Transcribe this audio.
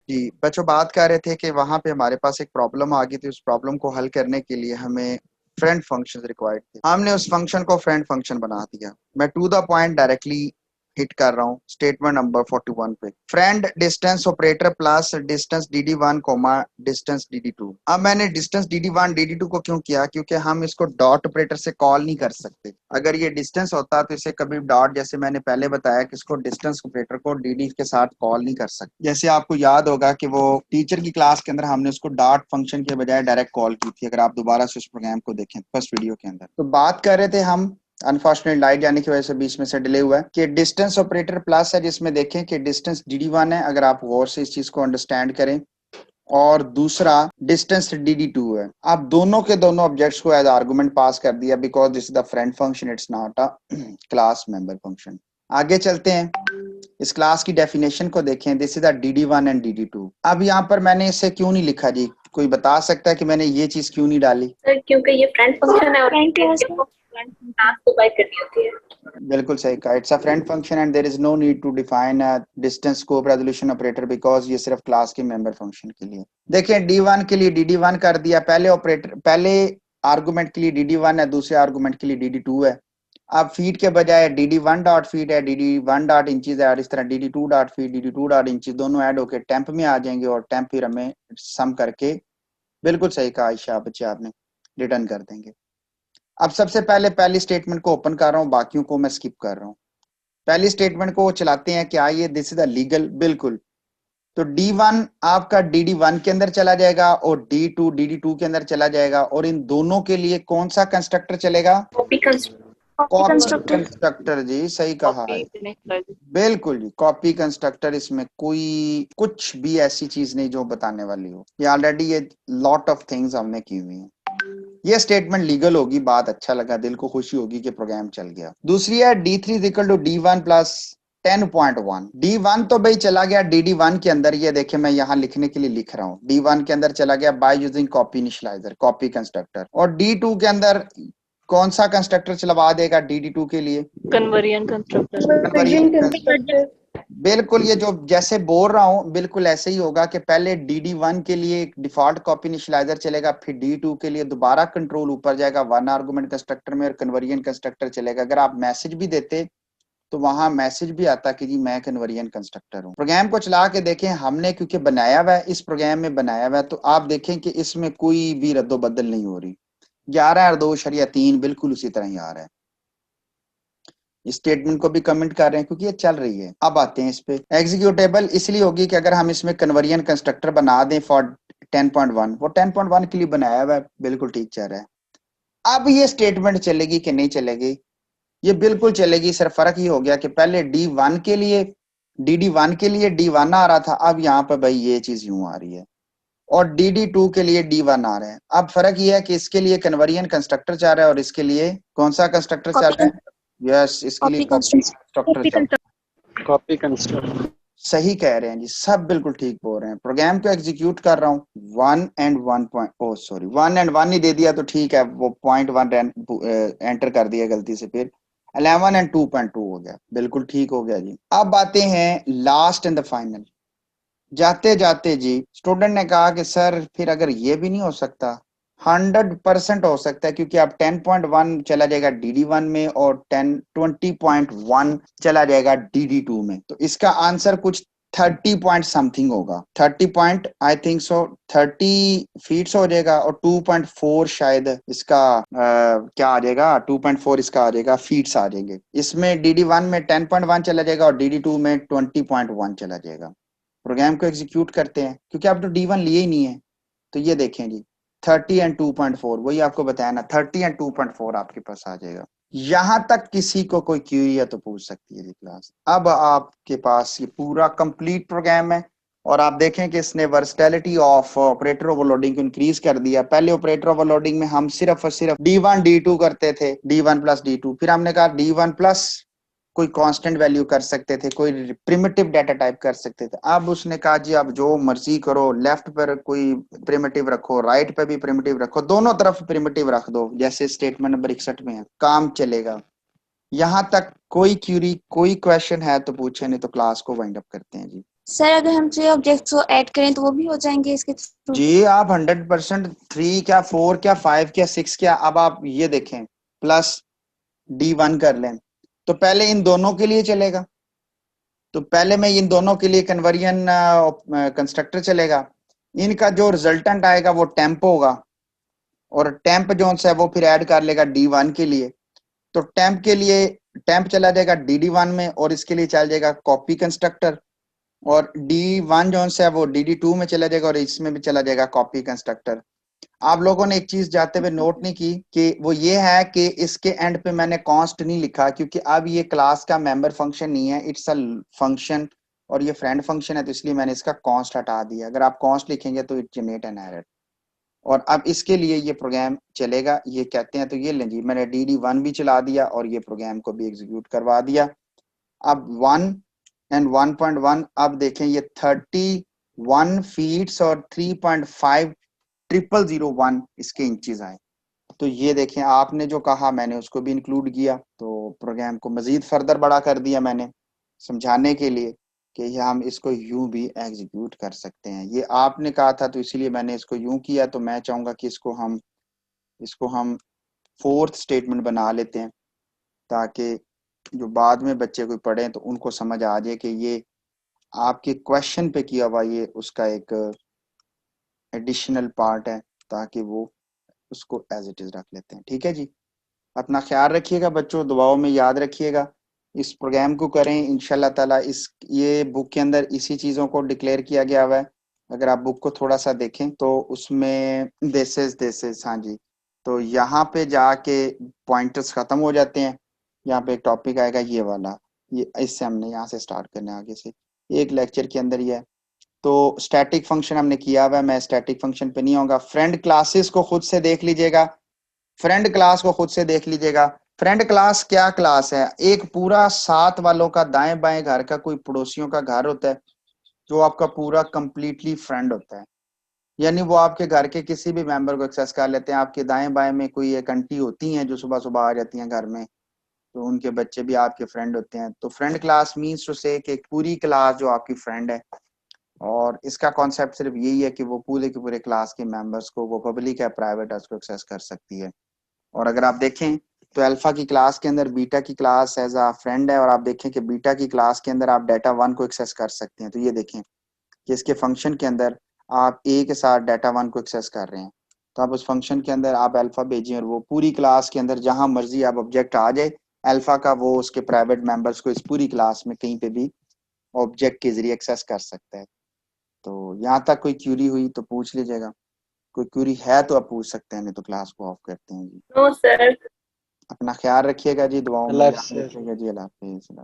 जी, बच्चों बात कर रहे थे कि वहां पे हमारे पास एक प्रॉब्लम आ गई थी। उस प्रॉब्लम को हल करने के लिए हमें फ्रेंड फंक्शन रिक्वायर्ड थे। हमने उस फंक्शन को फ्रेंड फंक्शन बना दिया। मैं to the point directly hit कर रहा हूँ स्टेटमेंट नंबर 41 पे। Friend distance operator plus distance dd1 comma distance dd2। अब मैंने डिस्टेंस dd1 dd2 को क्यों किया, क्योंकि हम इसको डॉट ऑपरेटर से कॉल नहीं कर सकते। अगर ये डिस्टेंस होता तो इसे कभी डॉट, जैसे मैंने पहले बताया कि इसको डिस्टेंस ऑपरेटर को dd के साथ कॉल नहीं कर सकते। जैसे आपको याद होगा कि वो टीचर की क्लास के अंदर हमने उसको डॉट फंक्शन के बजाय डायरेक्ट कॉल की थी, अगर आप दोबारा से उस प्रोग्राम को देखें फर्स्ट वीडियो के अंदर। तो बात कर रहे थे हम, अनफॉर्चुनेट लाइट जाने की वजह से बीच में से डिले हुआ है, कि डिस्टेंस ऑपरेटर प्लस है जिसमें देखें कि डिस्टेंस dd1 है, अगर आप गौर से इस चीज को अंडरस्टैंड करें, और दूसरा डिस्टेंस dd2 है। आप दोनों के दोनों ऑब्जेक्ट्स को एज आर्गुमेंट पास कर दिया, because this is the friend function, it's not a class member function. आगे चलते हैं, इस क्लास की डेफिनेशन को देखें। This is the dd1 and dd2। अब यहाँ पर मैंने इसे क्यों नहीं लिखा जी? कोई बता सकता है कि मैंने ये चीज क्यों नहीं डाली? सर क्योंकि ये फ्रेंड फंक्शन है और फ्रेंड क्लास को क्लास प्रोवाइड करनी होती है। बिल्कुल सही कहा, it's a friend function and there is no need to define a distance scope resolution operator, because ये सिर्फ क्लास के मेंबर फंक्शन के लिए। देखिए d1 के लिए dd1 कर दिया, पहले ऑपरेटर पहले आर्गुमेंट के लिए dd1 है, दूसरे आर्गुमेंट के लिए dd2 है। अब फीड के बजाय dd1 डॉट फीड है, dd1 डॉट इंचेस है, और इस तरह dd2 dot feed dd2 dot inches दोनों ऐड होकर टेम्प में आ जाएंगे, और टेम्प फिर हमें सम करके, बिल्कुल सही कहा आयशा बच्चे आपने, रिटर्न कर देंगे। अब सबसे पहले पहली स्टेटमेंट को ओपन कर रहा हूँ, बाकियों को मैं स्किप कर रहा हूँ। पहली स्टेटमेंट को चलाते हैं, क्या ये दिस इज द लीगल? बिल्कुल। तो d1 आपका dd1 के अंदर चला जाएगा और d2 dd2 के अंदर चला जाएगा, और इन दोनों के लिए कौन सा कंस्ट्रक्टर चलेगा? Copy copy constructor. कंस्ट्रक्टर जी, सही कहा है, बिल्कुल जी, कॉपी कंस्ट्रक्टर। इसमें कोई कुछ भी ऐसी चीज नहीं जो बताने वाली हो, ये ऑलरेडी ये लॉट ऑफ थिंग्स हमने की हुई है। ये स्टेटमेंट लीगल होगी, बात अच्छा लगा, दिल को खुशी होगी कि प्रोग्राम चल गया। दूसरी है d3 is equal to d1 plus 10.1। d1 तो भाई चला गया dd1 के अंदर, ये देखे मैं यहाँ लिखने के लिए लिख रहा हूँ, d1 के अंदर चला गया by using copy initialiser, copy constructor. और d2 के अंदर कौन सा कंस्ट्रक्टर चलवा देगा dd2 के लिए? Conversion constructor. Conversion constructor. बिल्कुल, ये जो जैसे बोल रहा हूं बिल्कुल ऐसे ही होगा कि पहले dd1 के लिए एक डिफॉल्ट कॉपी इनिशियलाइजर चलेगा, फिर d2 के लिए दोबारा कंट्रोल ऊपर जाएगा वन आर्गुमेंट कंस्ट्रक्टर में, और कन्वर्जन कंस्ट्रक्टर चलेगा। अगर आप मैसेज भी देते तो वहां मैसेज भी आता कि जी मैं कन्वर्जन कंस्ट्रक्टर हूं। प्रोग्राम को चला के देखें, हमने क्योंकि बनाया हुआ है, इस प्रोग्राम में बनाया हुआ है, तो आप देखें कि इसमें कोई भी रद्दोबदल नहीं हो रही। 11 और 2 बिल्कुल उसी तरह ही आ रहा है। स्टेटमेंट को भी कमेंट कर रहे हैं क्योंकि ये चल रही है। अब आते हैं इस पे। एग्जीक्यूटेबल इसलिए होगी कि अगर हम इसमें कन्वर्जन कंस्ट्रक्टर बना दें फॉर 10.1, वो 10.1 के लिए बनाया हुआ है, बिल्कुल ठीक चल रहा है। अब ये स्टेटमेंट चलेगी कि नहीं चलेगी? ये बिल्कुल चलेगी, सिर्फ फर्क ये हो गया कि पहले d1 के लिए dd1 के लिए d1 आ रहा था, अब यहाँ पर भाई ये चीज यूं आ रही है, और dd2 के लिए d1 आ रहा है। अब फर्क ये है कि इसके लिए कन्वर्जन कंस्ट्रक्टर चाह रहा है और इसके लिए कौन सा कंस्ट्रक्टर चाह रहा है? यस, इसके लिए कॉपी कंस्ट्रक्टर चाह रहा है। Copy construct. सही कह रहे हैं जी, सब बिल्कुल ठीक बोल रहे हैं। प्रोग्राम को एग्जीक्यूट कर रहा हूँ, 1 एंड 1 ही दे दिया तो ठीक है, वो 0.1 एंटर कर दिया गलती से, फिर 11 एंड 2.2 हो गया, बिल्कुल ठीक हो गया जी। अब आते हैं लास्ट एंड द फाइनल। जाते जाते जी स्टूडेंट ने कहा कि सर फिर अगर ये भी नहीं हो सकता? 100% हो सकता है, क्योंकि अब 10.1 चला जाएगा dd1 में और 20.1 चला जाएगा dd2 में, तो इसका आंसर कुछ 30 पॉइंट समथिंग होगा, 30 point I think so 30 feets हो जाएगा, और 2.4 शायद इसका क्या आ जाएगा, 2.4 इसका आ जाएगा, फीट्स आ जाएंगे। इसमें dd1 में 10.1 चला जाएगा और dd2 में 20.1 चला जाएगा। प्रोग्राम को एग्जीक्यूट करते हैं, क्योंकि आप तो d1 लिए ही नहीं है। तो ये देखें जी, 30 एंड 2.4, वही आपको बताया ना, 30 एंड 2.4 आपके पास आ जाएगा। यहां तक किसी को कोई क्यूरी है तो पूछ सकती है जी क्लास। अब आपके पास ये पूरा कंप्लीट प्रोग्राम है, और आप देखें कि इसने वर्सटैलिटी ऑफ ऑपरेटर ओवरलोडिंग को इंक्रीज कर दिया। पहले ऑपरेटर ओवरलोडिंग में हम सिर्फ और सिर्फ d1 d2 करते थे, d1 प्लस d2, फिर हमने कहा d1 प्लस कोई कांस्टेंट वैल्यू कर सकते थे, कोई प्रिमिटिव डाटा टाइप कर सकते थे। अब उसने कहा जी अब जो मर्जी करो, लेफ्ट पर कोई प्रिमिटिव रखो, राइट पर भी प्रिमिटिव रखो, दोनों तरफ प्रिमिटिव रख दो, जैसे स्टेटमेंट नंबर 61 में है, काम चलेगा। यहां तक कोई क्यूरी, कोई क्वेश्चन है तो पूछे, नहीं तो क्लास को वाइंड अप करते हैं जी। सर अगर हम 3 ऑब्जेक्ट्स को ऐड करें तो वो भी हो जाएंगे इसके थ्रू? जी आप 100% 3 क्या 4 क्या 5 क्या 6 क्या, अब आप ये देखें प्लस D1 कर लें तो पहले इन दोनों के लिए चलेगा, तो पहले मैं इन दोनों के लिए कन्वर्जन कंस्ट्रक्टर चलेगा, इनका जो रिजल्टेंट आएगा वो टेम्प होगा और टेम्प जो है वो फिर ऐड कर लेगा D1 के लिए, तो टेम्प के लिए टेम्प चला जाएगा DD1 में और इसके लिए चल जाएगा कॉपी कंस्ट्रक्टर, और D1 जो है वो DD2 में चला जाएगा और इसमें भी चला जाएगा कॉपी कंस्ट्रक्टर। आप लोगों ने एक चीज जाते हुए नोट नहीं की कि वो ये है कि इसके एंड पे मैंने कॉन्स्ट नहीं लिखा, क्योंकि अब ये क्लास का मेंबर फंक्शन नहीं है, इट्स अ फंक्शन और ये फ्रेंड फंक्शन है, तो इसलिए मैंने इसका कॉन्स्ट हटा दिया। अगर आप कॉन्स्ट लिखेंगे तो इट जनरेट एन एरर, और अब इसके लिए ये प्रोग्राम चलेगा, ये कहते हैं, तो ये लें जी मैंने DD1 भी चला दिया और ये प्रोग्राम को भी एग्जीक्यूट करवा दिया। अब 1 एंड 1.1, अब देखें ये 31 फीट्स और 3.5 ट्रिपल 01 इसके इंचेस आए, तो ये देखें आपने जो कहा मैंने उसको भी इंक्लूड किया, तो प्रोग्राम को मजीद फर्दर बड़ा कर दिया मैंने समझाने के लिए कि हम इसको यूं भी एग्जीक्यूट कर सकते हैं। ये आपने कहा था तो इसीलिए मैंने इसको यूं किया, तो मैं चाहूंगा कि इसको हम फोर्थ स्टेटमेंट बना लेते हैं ताकि जो बाद में बच्चे कोई पढ़े तो उनको समझ आ जाए कि ये आपके क्वेश्चन पे किया हुआ ये उसका एक एडिशनल पार्ट है, ताकि वो उसको एज इट इज रख लेते हैं। ठीक है जी, अपना ख्याल रखिएगा बच्चों, दुआओं में याद रखिएगा, इस प्रोग्राम को करें इंशाल्लाह ताला। इस ये बुक के अंदर इसी चीज़ों को डिक्लेयर किया गया हुआ है, अगर आप बुक को थोड़ा सा देखें तो उसमें दिस इज हाँ जी, तो यहाँ पे जाके पॉइंटर्स खत्म हो जाते हैं, यहाँ पे एक टॉपिक आएगा ये वाला, ये इससे हमने यहाँ से स्टार्ट करना है आगे से, एक लेक्चर के अंदर ही है। तो स्टैटिक फंक्शन हमने किया हुआ है, मैं स्टैटिक फंक्शन पे नहीं आऊंगा। फ्रेंड क्लासेस को खुद से देख लीजिएगा, फ्रेंड क्लास को खुद से देख लीजिएगा। फ्रेंड क्लास क्या क्लास है, एक पूरा साथ वालों का दाएं बाएं घर का कोई पड़ोसियों का घर होता है जो आपका पूरा कंप्लीटली फ्रेंड होता है, यानी वो आपके घर के किसी भी मेंबर को एक्सेस कर लेते हैं। आपके दाएं बाएं में कोई एक आंटी होती हैं जो सुबह सुबह आ जाती हैं घर में, तो उनके बच्चे भी आपके फ्रेंड होते हैं। तो फ्रेंड क्लास मीन्स टू से कि पूरी क्लास जो आपकी फ्रेंड है, और इसका कॉन्सेप्ट सिर्फ यही है कि वो पूरे के पूरे क्लास के मेंबर्स को, वो पब्लिक है प्राइवेट है, उसको एक्सेस कर सकती है। और अगर आप देखें तो अल्फा की क्लास के अंदर बीटा की क्लास एज अ फ्रेंड है, और आप देखें कि बीटा की क्लास के अंदर आप डाटा 1 को एक्सेस कर सकते हैं। तो ये देखें कि इसके फंक्शन के अंदर आप ए के साथ डाटा 1 को एक्सेस कर रहे हैं, तो आप उस फंक्शन के अंदर आप अल्फा भेजिए और वो पूरी क्लास के अंदर जहां मर्जी आप ऑब्जेक्ट आ जाए अल्फा का, वो उसके प्राइवेट मेंबर्स को इस पूरी क्लास में कहीं पे भी ऑब्जेक्ट के जरिए एक्सेस कर सकता है। तो यहाँ तक कोई क्यूरी हुई तो पूछ लीजिएगा, कोई क्यूरी है तो आप पूछ सकते हैं, नहीं तो क्लास को ऑफ करते हैं जी। No sir. अपना ख्याल रखिएगा जी, दुआओं में अल्लाह याद हाफ़िज़। रखिएगा जी। अल्लाह हाफिज़।